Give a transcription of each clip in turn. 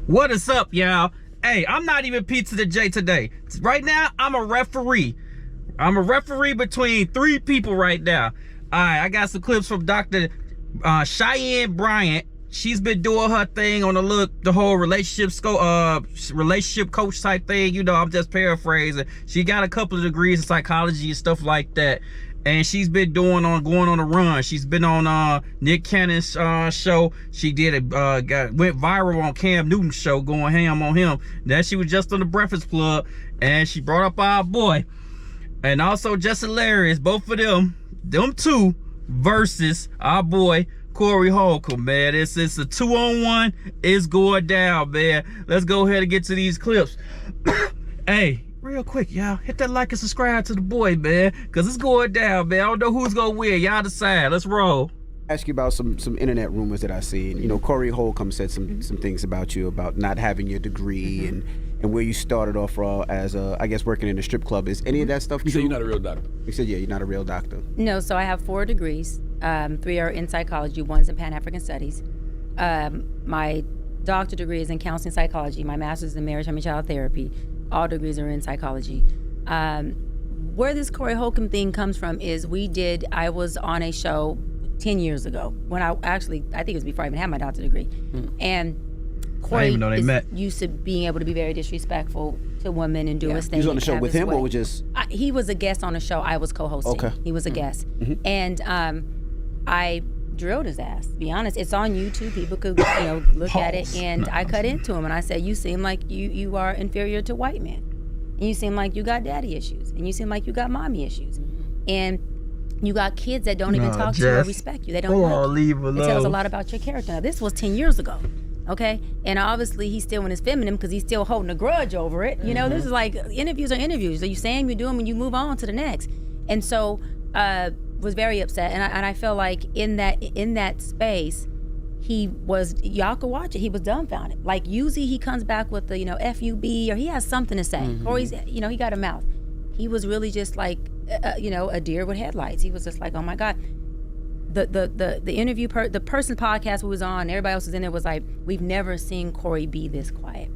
What is up, y'all? Hey, I'm not even P to the J today. Right now, I'm a referee. I'm a referee between three people right now. All right, I got some clips from Dr. Cheyenne Bryant. She's been doing her thing on the whole relationship coach type thing. You know, I'm just paraphrasing. She got a couple of degrees in psychology and stuff like that. And she's been going on a run. She's been on Nick Cannon's show. She did went viral on Cam Newton's show, going ham on him. Then she was just on the Breakfast Club, and she brought up our boy, and also just hilarious. Both of them two versus our boy Corey Holcomb, man. It's a 2-on-1. It's going down, man. Let's go ahead and get to these clips. Hey, real quick, y'all, hit that like and subscribe to the boy, man, because it's going down, man. I don't know who's gonna win. Y'all decide. Let's roll. Ask you about some internet rumors that I see. You know, Corey Holcomb said some things about you, about not having your degree and where you started off as I guess working in a strip club. Is any of that stuff true? You said you're not a real doctor. You said, yeah, you're not a real doctor. No, so I have 4 degrees. 3 are in psychology, 1's in Pan-African Studies. My doctorate degree is in counseling psychology. My master's is in marriage, family, child therapy. All degrees are in psychology. Where this Corey Holcomb thing comes from is I was on a show 10 years ago when I think it was before I even had my doctorate degree. And Corey is used to being able to be very disrespectful to women and do his thing. You was on the show with him or was just? He was a guest on a show. I was co-hosting. Okay. He was a guest. And I drilled his ass, to be honest. It's on YouTube. People could look at it. And I cut into him and I said, you seem like you are inferior to white men. And you seem like you got daddy issues. And you seem like you got mommy issues. And you got kids that don't even talk to you or respect you. They don't leave alone. It tells a lot about your character. Now, this was 10 years ago. Okay, and obviously he's still in his feminine because he's still holding a grudge over it. You know, this is like interviews are interviews. So you say them, you do them, and you move on to the next. And so was very upset, and I feel like in that space, he was, y'all could watch it. He was dumbfounded. Like usually he comes back with the FUB or he has something to say, or he's he got a mouth. He was really just like a deer with headlights. He was just like, oh my God. The interview, the person podcast we was on, everybody else was in there, was like, we've never seen Corey be this quiet.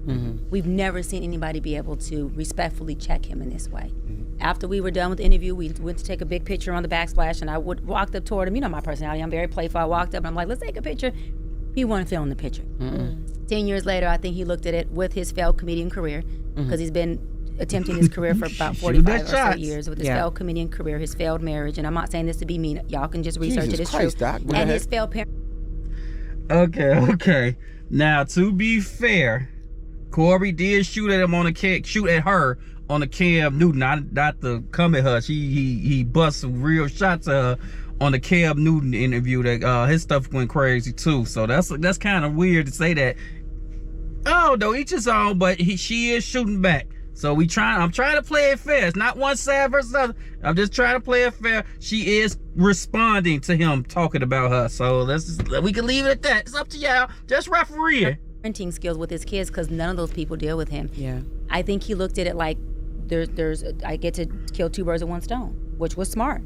We've never seen anybody be able to respectfully check him in this way. After we were done with the interview, we went to take a big picture on the backsplash, and I walked up toward him. You know my personality, I'm very playful. I walked up and I'm like, let's take a picture. He wasn't feeling the picture. 10 years later, I think he looked at it with his failed comedian career, because he's been attempting his career for about 45 or so years, with his failed comedian career, his failed marriage, and I'm not saying this to be mean. Y'all can just research it. It's true. Doc, and his failed parent. Okay. Now, to be fair, Corey did shoot at her on the Cam Newton, not to come at her. He bust some real shots at her on the Cam Newton interview. That his stuff went crazy too. So that's kind of weird to say that. Oh no, each his own, but she is shooting back. So I'm trying to play it fair. It's not one side versus other. I'm just trying to play it fair. She is responding to him talking about her. So we can leave it at that. It's up to y'all. Just referee. Parenting skills with his kids, because none of those people deal with him. Yeah. I think he looked at it like I get to kill 2 birds with 1 stone, which was smart.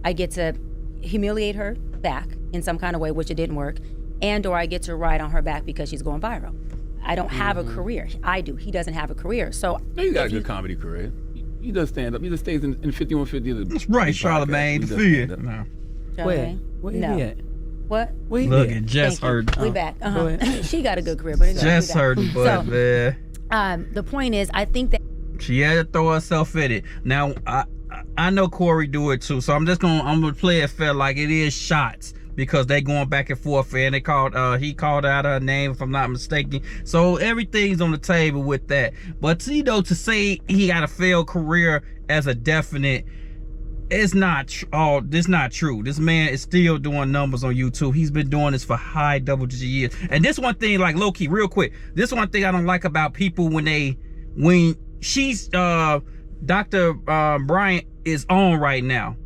I get to humiliate her back in some kind of way, which it didn't work, or I get to ride on her back because she's going viral. I don't have a career. I do. He doesn't have a career. So no, you got a good comedy career. He does stand up. He just stays in 5150. That's right, Charlamagne. No. Where he at? What? Look at Jess heard. We back. She got a good career, but anyway, Jess heard the butt, man. The point is, I think that she had to throw herself in it. Now I know Corey do it too, so I'm gonna play it fair, like it is shots, because they going back and forth, and he called out her name, if I'm not mistaken. So everything's on the table with that. But to say he got a failed career as a definite, it's not true. This man is still doing numbers on YouTube. He's been doing this for high double-digit years. And this one thing, like low-key, real quick, this one thing I don't like about people when she's Dr. Bryant is on right now.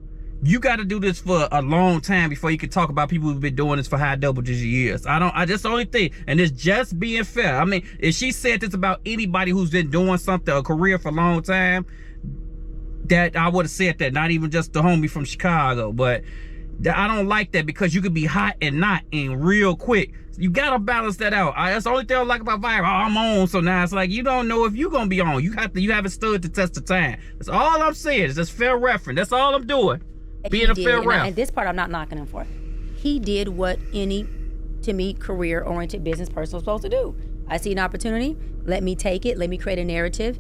You got to do this for a long time before you can talk about people who've been doing this for high double-digit years. I just the only thing, and it's just being fair. I mean, if she said this about anybody who's been doing something, a career for a long time, that I would have said that, not even just the homie from Chicago. But I don't like that because you could be hot and not in real quick. You gotta balance that out. That's the only thing I like about Viral. I'm on, so now it's like you don't know if you're gonna be on. You haven't stood the test of time. That's all I'm saying. It's just fair reference. That's all I'm doing. Being a fair ref. And this part I'm not knocking him for. He did what any, to me, career-oriented business person was supposed to do. I see an opportunity. Let me take it. Let me create a narrative.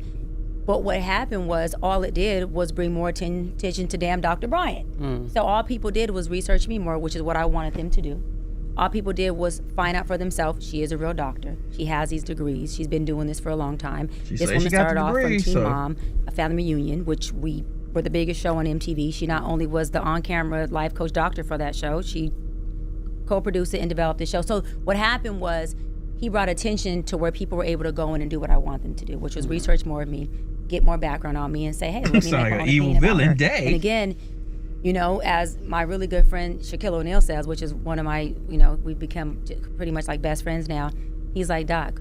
But what happened was all it did was bring more attention to damn Dr. Bryant. So all people did was research me more, which is what I wanted them to do. All people did was find out for themselves. She is a real doctor. She has these degrees. She's been doing this for a long time. This woman started off from Teen Mom, a family reunion, which we were the biggest show on MTV. She not only was the on-camera life coach doctor for that show, she co-produced it and developed the show. So what happened was he brought attention to where people were able to go in and do what I want them to do, which was research more of me, get more background on me, and say, hey, let me make my own opinion about her. And again, you know, as my really good friend Shaquille O'Neal says, which is one of my, you know, we've become pretty much like best friends now. He's like, Doc,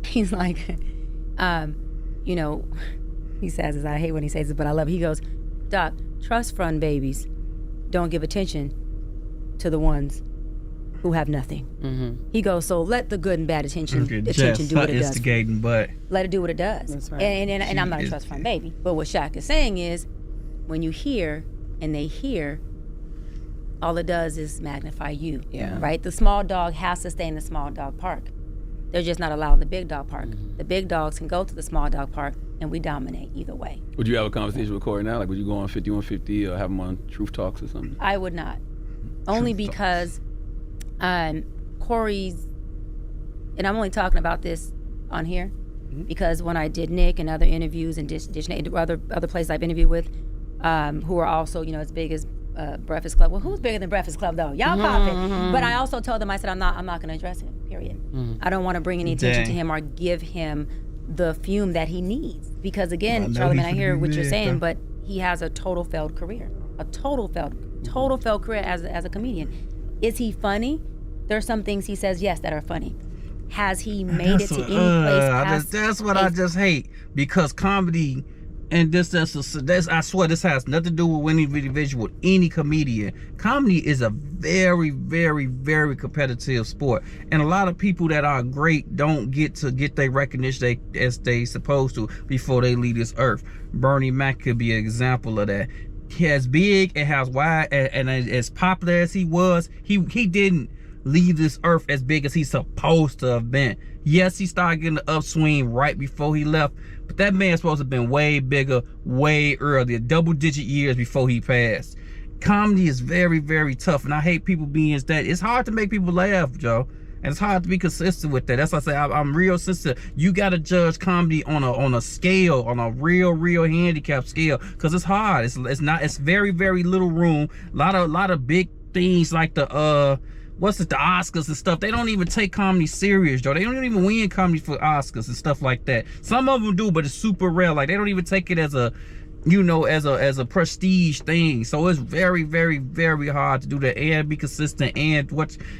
he's like, you know, he says this, I hate when he says this, but I love it. He goes, Doc, trust fund babies don't give attention to the ones who have nothing. He goes, so let the good and bad attention do what it does. But let it do what it does. That's right. And I'm not a trust fund baby. But what Shaq is saying is, when you hear and they hear, all it does is magnify you. Right? The small dog has to stay in the small dog park. They're just not allowed in the big dog park. The big dogs can go to the small dog park, and we dominate either way. Would you have a conversation with Corey now? Like, would you go on 5150 or have him on Truth Talks or something? I would not. Only because Corey's, and I'm only talking about this on here, because when I did Nick and other interviews and other places I've interviewed with, who are also, you know, as big as Breakfast Club. Well, who's bigger than Breakfast Club though? Y'all pop it. But I also told them, I said, I'm not going to address him. Period. I don't want to bring any attention to him or give him the fume that he needs. Because again, Charlamagne, I hear what you're saying, but he has a total failed career. A total failed career as a comedian. Is he funny? There are some things he says, yes, that are funny. Has he made it to any place? That's what I just hate, because comedy, and this I swear this has nothing to do with any individual, with any comedian. Comedy is a very, very, very competitive sport, and a lot of people that are great don't get their recognition as they supposed to before they leave this earth. Bernie Mac could be an example of that. He as big and as wide and as popular as he was, he didn't leave this earth as big as he's supposed to have been. Yes, he started getting the upswing right before he left, but that man's supposed to have been way bigger, way earlier, double-digit years before he passed. Comedy is very, very tough, and I hate people being that. It's hard to make people laugh, Joe, and it's hard to be consistent with that. That's why I say I'm real sensitive. You got to judge comedy on a scale, on a real handicap scale, because it's hard. It's very, very little room. A lot of big things like the Oscars and stuff. They don't even take comedy serious, Joe. They don't even win comedy for Oscars and stuff like that. Some of them do, but it's super rare. Like, they don't even take it as a, you know, as a prestige thing. So it's very, very, very hard to do that and be consistent and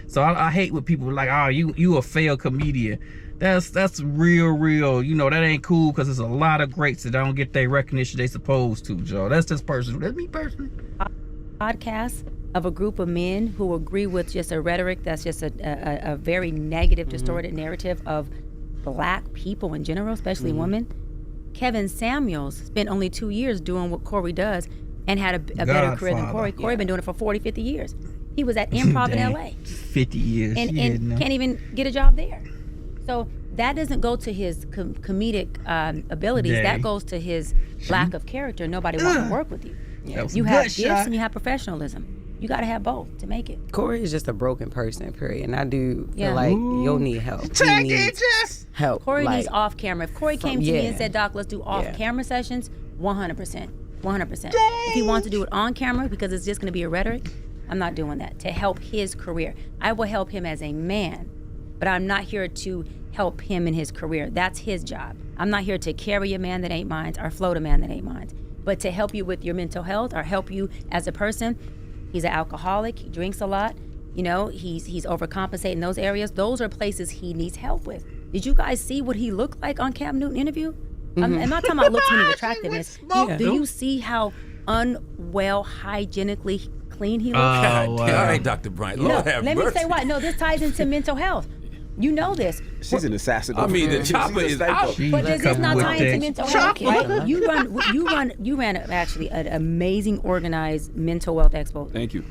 so I hate when people are like, oh, you a failed comedian. That's real, you know, that ain't cool, because there's a lot of greats that don't get their recognition they supposed to, Joe. That's me personally. Podcast of a group of men who agree with just a rhetoric that's just a very negative, distorted narrative of black people in general, especially women. Kevin Samuels spent only 2 years doing what Corey does and had a better career than Corey. Corey been doing it for 40, 50 years. He was at Improv in LA. 50 years. And can't even get a job there. So that doesn't go to his comedic abilities. That goes to his lack of character. Nobody wants to work with you. You have gifts and you have professionalism. You got to have both to make it. Corey is just a broken person, period. And I do feel like you'll need help. Take it, Jess. Help. Corey needs off camera. If Corey came to me and said, Doc, let's do off camera sessions, 100%. 100%. If he wants to do it on camera because it's just going to be a rhetoric, I'm not doing that. To help his career. I will help him as a man, but I'm not here to help him in his career. That's his job. I'm not here to carry a man that ain't mine or float a man that ain't mine. But to help you with your mental health or help you as a person. He's an alcoholic. He drinks a lot. You know, he's overcompensating in those areas. Those are places he needs help with. Did you guys see what he looked like on Cam Newton interview? I'm not talking about looks and attractiveness. Do you see how unwell, hygienically clean he looks. God wow. damn, all right, Dr. Bryant. Lord have Let me mercy. say why. No, this ties into mental health. You know this. She's an assassin. I mean, the chopper is out. But does this not With tie into that mental health? Right? You ran actually an amazing, organized mental wealth expo. Thank you.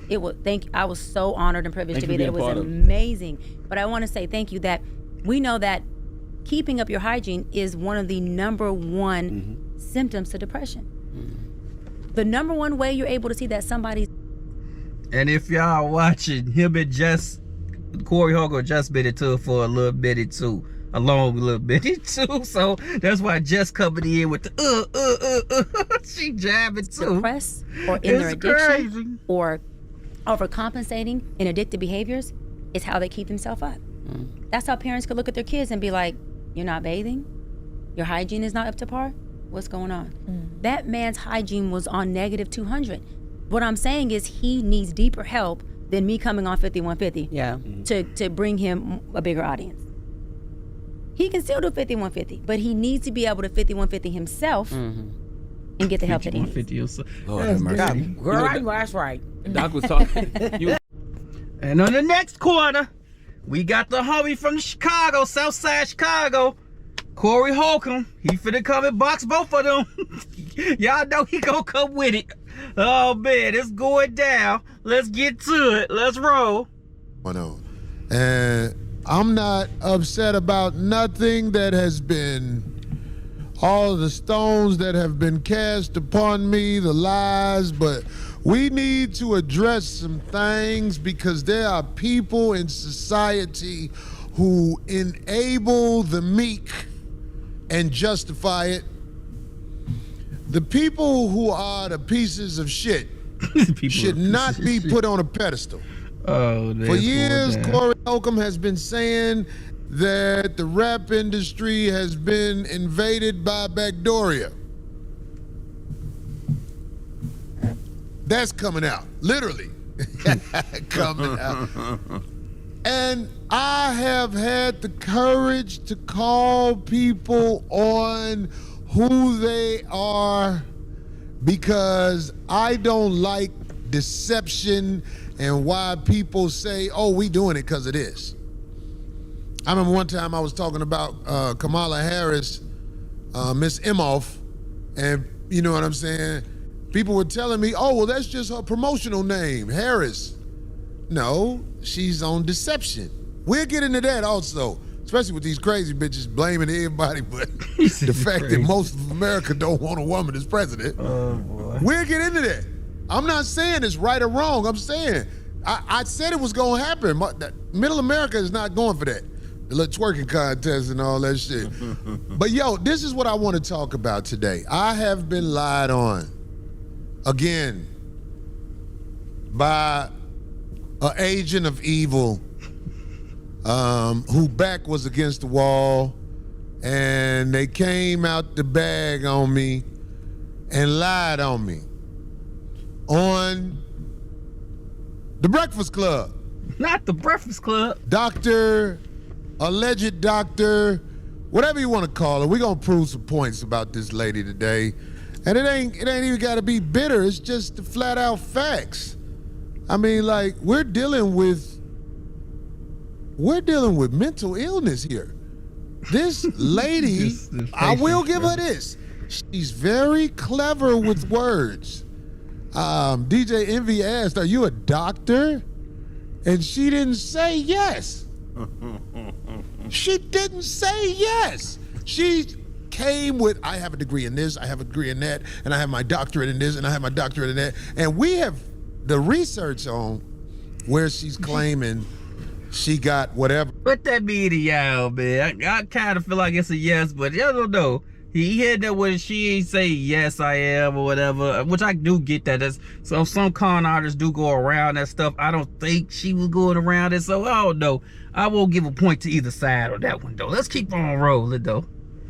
I was so honored and privileged Thank to you be for there. It being was part of it. amazing. But I want to say thank you that we know that keeping up your hygiene is one of the number one symptoms to depression. The number one way you're able to see that somebody's. And if y'all are watching, him and Jess, Corey Holcomb just been into it for a little bitty too. A long little bitty too. So that's why Jess coming in with the she jabbing too. Depressed or in their It's addiction crazy. or overcompensating in addictive behaviors is how they keep themselves up. That's how parents could look at their kids and be like, you're not bathing? Your hygiene is not up to par? What's going on? That man's hygiene was on negative 200. What I'm saying is he needs deeper help than me coming on 5150 to bring him a bigger audience. He can still do 5150, but he needs to be able to 5150 himself and get the help that he needs. 5150. Lord have mercy. Girl, I know that's right. Doc was talking. And on the next quarter, we got the homie from Chicago, Southside Chicago, Corey Holcomb. He finna come and box both of them. Y'all know he gonna come with it. Oh man, it's going down. Let's get to it. Let's roll. And I'm not upset about nothing that has been, all the stones that have been cast upon me, the lies, but we need to address some things because there are people in society who enable the meek and justify it. The people who are the pieces of shit should not be put on a pedestal. Oh, For years, Corey Holcomb has been saying that the rap industry has been invaded by Backdoria. That's coming out, literally coming out. And I have had the courage to call people on who they are because I don't like deception and why people say, oh, we doing it because of this. I remember one time I was talking about Kamala Harris, Miss Imhoff, and you know what I'm saying? People were telling me, oh, well, that's just her promotional name, Harris. No, she's on deception. We'll get into that also, especially with these crazy bitches blaming everybody, but the fact that most of America don't want a woman as president. Oh, boy. We'll get into that. I'm not saying it's right or wrong. I'm saying, I said it was going to happen. Middle America is not going for that. The little twerking contest and all that shit. But yo, this is what I want to talk about today. I have been lied on again by an agent of evil who back was against the wall, and they came out the bag on me and lied on me on The Breakfast Club. Not The Breakfast Club. Alleged doctor, whatever you want to call her. We're gonna prove some points about this lady today. And it ain't even gotta be bitter, it's just the flat out facts. I mean, like, we're dealing with mental illness here. This lady, I will give her this. She's very clever with words. DJ Envy asked, are you a doctor? And she didn't say yes. She didn't say yes. She came with, I have a degree in this, I have a degree in that, and I have my doctorate in this, and I have my doctorate in that. And we have the research on where she's claiming she got whatever. What that mean to y'all, man? I kind of feel like it's a yes, but y'all don't know. He had that when she ain't say yes I am or whatever, which I do get that. That's so some con artists do go around that stuff. I don't think she was going around it, so I don't know. I won't give a point to either side on that one though. Let's keep on rolling though.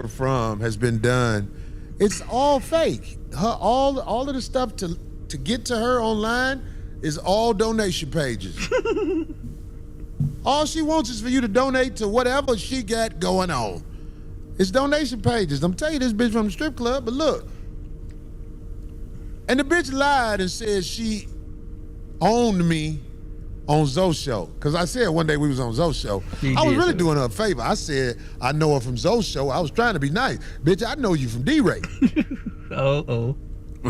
From has been done. It's all fake. All of the stuff to get to her online is all donation pages. All she wants is for you to donate to whatever she got going on. It's donation pages. I'm telling you this bitch from the strip club, but look. And the bitch lied and said she owned me on Zoe's show. Because I said one day we was on Zoe's show. I was really doing her a favor. I said, I know her from Zoe's show. I was trying to be nice. Bitch, I know you from D-Ray.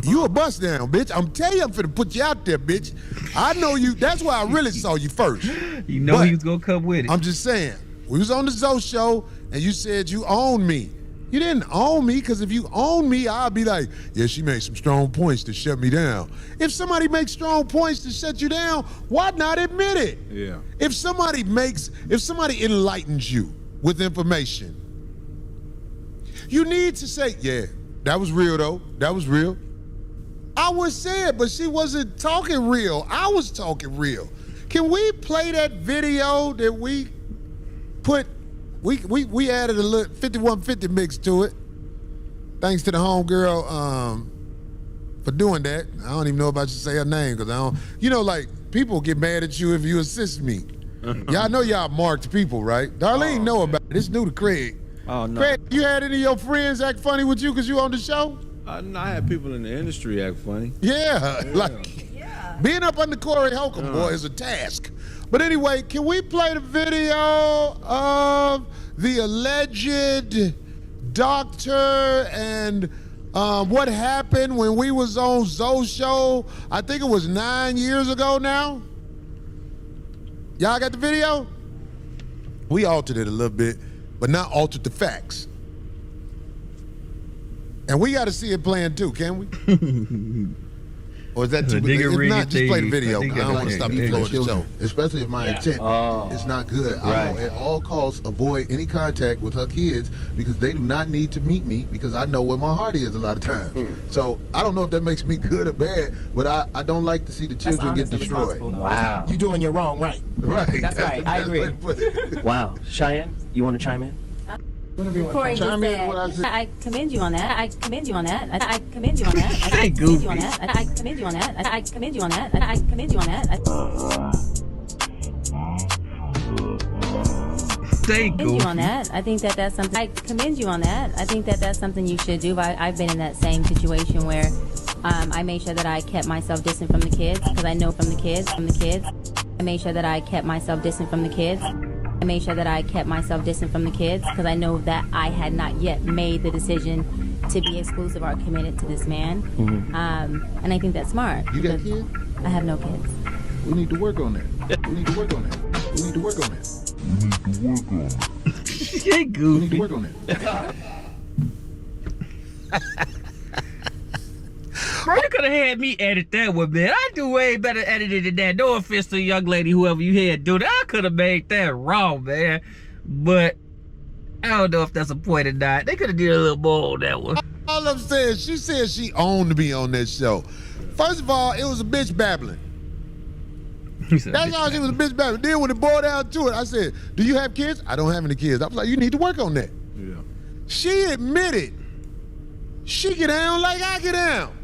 You a bust down, bitch. I'm telling you, I'm finna put you out there, bitch. I know you. That's why I really saw you first. You know he was gonna come with it. I'm just saying, we was on the Zoe show, and you said you owned me. You didn't own me, because if you own me, I'll be like, yeah, she made some strong points to shut me down. If somebody makes strong points to shut you down, why not admit it? Yeah. If somebody enlightens you with information, you need to say, yeah, that was real though. That was real. I would say it, but she wasn't talking real. I was talking real. Can we play that video that we put? We added a little 5150 mix to it. Thanks to the homegirl for doing that. I don't even know if I should say her name, because I don't. You know, like, people get mad at you if you assist me. Y'all know y'all marked people, right? Darlene know about it. It's new to Craig. Oh, no. Craig, you had any of your friends act funny with you because you on the show? No, I had people in the industry act funny. Yeah. Being up under Corey Holcomb, boy, is a task. But anyway, can we play the video of the alleged doctor and what happened when we was on Zoe's show? I think it was 9 years ago now. Y'all got the video? We altered it a little bit, but not altered the facts. And we got to see it playing too, can we? Or is that too big? If not, just play the video. I don't want to stop the flow of the show. Especially if my intent is not good. I will at all costs avoid any contact with her kids, because they do not need to meet me, because I know where my heart is a lot of times. So I don't know if that makes me good or bad, but I don't like to see the children get destroyed. Wow. You're doing your wrong right. Right. That's right. I agree. Wow. Cheyenne, you want to chime in? Corey just said, I commend you on that. I commend you on that. I commend you on that. Hey, goofy. I commend you on that. I commend you on that. I commend you on that. Stay commend you on that. I think that's something. I commend you on that. I think that's something you should do. I've been in that same situation where I made sure that I kept myself distant from the kids, because I know from the kids. I made sure that I kept myself distant from the kids. I made sure that I kept myself distant from the kids, because I know that I had not yet made the decision to be exclusive or committed to this man. And I think that's smart. You got kids? I have no kids. We need to work on that. We need to work on that. We need to work on that. Hey, goofy. We need to work on that. Bro, you could have had me edit that one, man. I do way better editing than that. No offense to the young lady, whoever you had do that. I could have made that wrong, man. But I don't know if that's a point or not. They could have did a little more on that one. All I'm saying, she said she owned me on that show. First of all, it was a bitch babbling. That's all, she was a bitch babbling. Then when it boiled down to it, I said, do you have kids? I don't have any kids. I was like, you need to work on that. Yeah. She admitted she get down like I get down.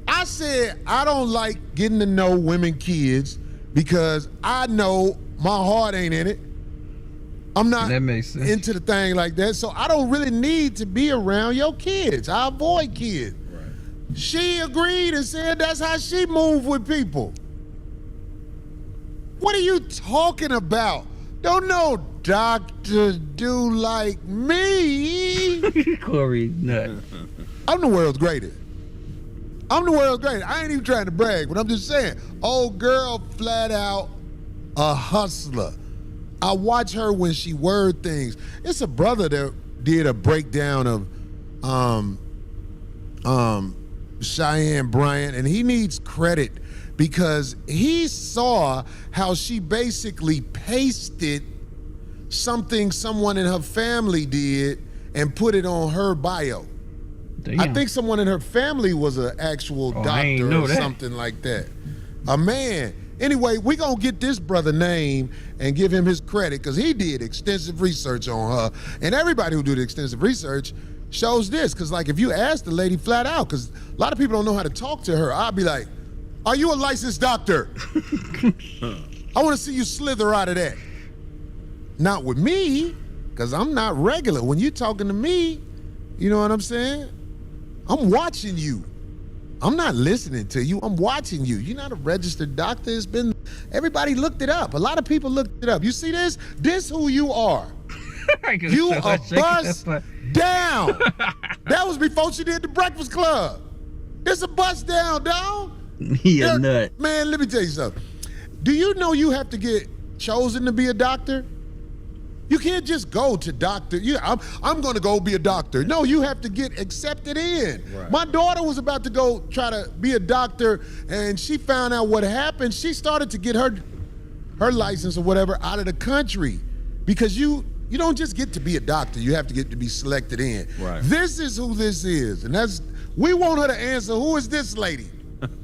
I said, I don't like getting to know women kids, because I know my heart ain't in it. I'm not That makes sense. into the thing like that, so I don't really need to be around your kids. I avoid kids. Right. She agreed and said that's how she moved with people. What are you talking about? Don't no doctor do like me. Corey, nut. I'm the world's greatest. I'm the world's greatest. I ain't even trying to brag, but I'm just saying, old girl flat out a hustler. I watch her when she word things. It's a brother that did a breakdown of Cheyenne Bryant, and he needs credit because he saw how she basically pasted something someone in her family did and put it on her bio. Damn. I think someone in her family was an actual doctor or something like that. A man. Anyway, we gonna get this brother name and give him his credit, because he did extensive research on her. And everybody who did extensive research shows this, because like if you ask the lady flat out, because a lot of people don't know how to talk to her, I'll be like, are you a licensed doctor? I wanna see you slither out of that. Not with me, because I'm not regular. When you're talking to me, you know what I'm saying? I'm watching you. I'm not listening to you. I'm watching you. You're not a registered doctor. Everybody looked it up. A lot of people looked it up. You see this? This who you are. You are bust down. That was before she did the Breakfast Club. This a bust down, dog. He a nut. Man, let me tell you something. Do you know you have to get chosen to be a doctor? You can't just go to doctor. I'm going to go be a doctor. No, you have to get accepted in. Right. My daughter was about to go try to be a doctor, and she found out what happened. She started to get her license or whatever out of the country because you don't just get to be a doctor. You have to get to be selected in. Right. This is who this is, and we want her to answer. Who is this lady?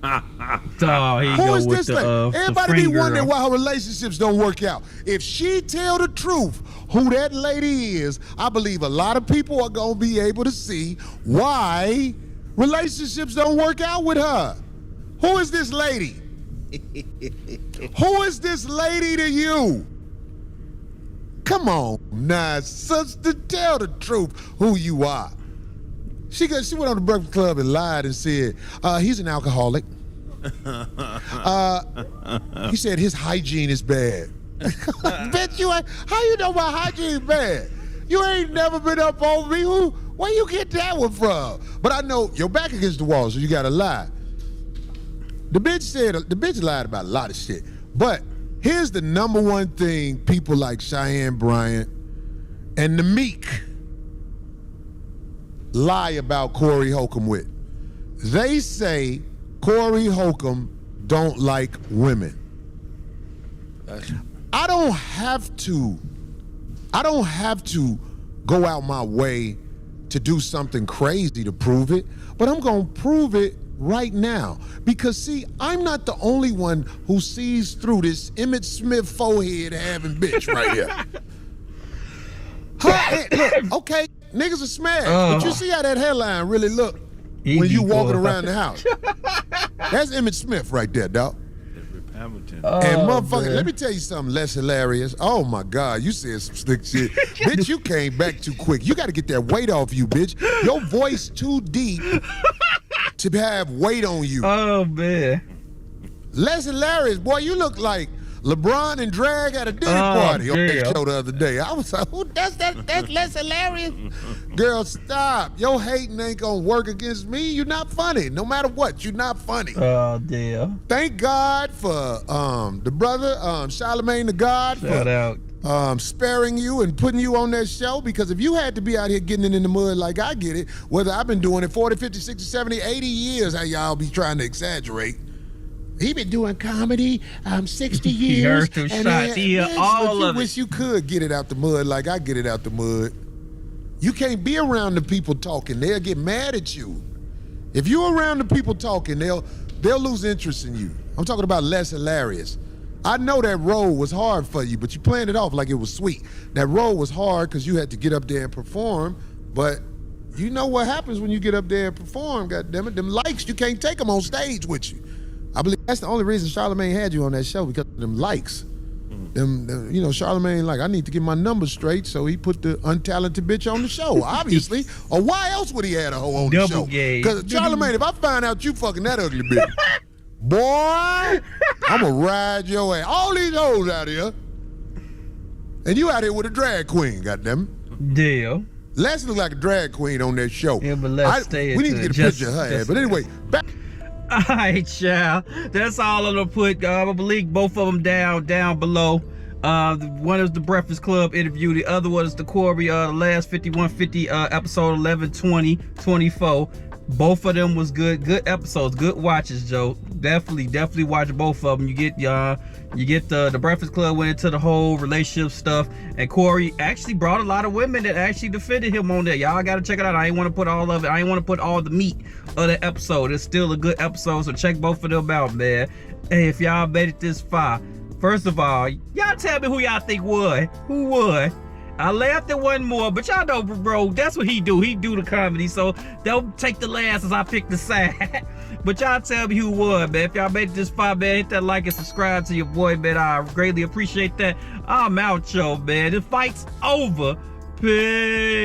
Who is this lady? Everybody be wondering why her relationships don't work out. If she tell the truth, who that lady is, I believe a lot of people are gonna be able to see why relationships don't work out with her. Who is this lady? Who is this lady to you? Come on, now, sister, tell the truth who you are. She went on the Breakfast Club and lied and said, he's an alcoholic. He said his hygiene is bad. Bet you ain't. How you know my hygiene is bad? You ain't never been up on me. Where you get that one from? But I know your back against the wall, so you gotta lie. The bitch lied about a lot of shit. But here's the number one thing people like Cheyenne Bryant and the Meek lie about Corey Holcomb with. They say Corey Holcomb don't like women. I don't have to go out my way to do something crazy to prove it, but I'm gonna prove it right now. Because see, I'm not the only one who sees through this Emmett Smith forehead having bitch right here. Look, okay, niggas are smashed, but you see how that hairline really look when you walking around the house. That's Emmett Smith right there, dog. And motherfucker, let me tell you something less hilarious. Oh my God, you said some slick shit. Bitch, you came back too quick. You gotta get that weight off you, bitch. Your voice too deep to have weight on you. Oh man. Less hilarious, boy, you look like LeBron and Drag at a dinner party on that show the other day. I was like, who that's less hilarious? Girl, stop. Your hating ain't gonna work against me. You're not funny. No matter what, you're not funny. Oh, damn. Thank God for the brother, Charlamagne the God, for sparing you and putting you on that show, because if you had to be out here getting it in the mud like I get it, whether I've been doing it 40, 50, 60, 70, 80 years, how y'all be trying to exaggerate. He been doing comedy 60 years. He heard those shots. He heard all of it. Wish you could get it out the mud like I get it out the mud. You can't be around the people talking. They'll get mad at you. If you're around the people talking, they'll lose interest in you. I'm talking about less hilarious. I know that role was hard for you, but you planned it off like it was sweet. That role was hard because you had to get up there and perform, but you know what happens when you get up there and perform, goddammit. Them likes, you can't take them on stage with you. I believe that's the only reason Charlamagne had you on that show, because of them likes. Them, you know, Charlamagne, like, I need to get my numbers straight, so he put the untalented bitch on the show, obviously. Or why else would he have a hoe on the show? Because Charlamagne, if I find out you fucking that ugly bitch, boy, I'm gonna ride your ass. All these hoes out here, and you out here with a drag queen, goddammit. Deal. Les look like a drag queen on that show. Yeah, but let's stay. We need to get a picture of her ass. But anyway, back. All right, child. That's all I'm gonna put. I'm gonna link both of them down below. One is the Breakfast Club interview. The other one is the Corey, the last 5150 episode 11, 20, 24. Both of them was good episodes, good watches, Joe. Definitely watch both of them. You get the Breakfast Club went into the whole relationship stuff, and Corey actually brought a lot of women that actually defended him on there. Y'all gotta check it out. I ain't want to put all of it. I ain't want to put all the meat of the episode. It's still a good episode, so check both of them out, man. Hey, if y'all made it this far, first of all, y'all tell me who y'all think would. Who would? I laughed at one more, but y'all know, bro, that's what he do. He do the comedy, so don't take the last as I pick the side. But y'all tell me who would, man. If y'all made it this far, man, hit that like and subscribe to your boy, man. I greatly appreciate that. I'm out, yo, man. The fight's over. Peace.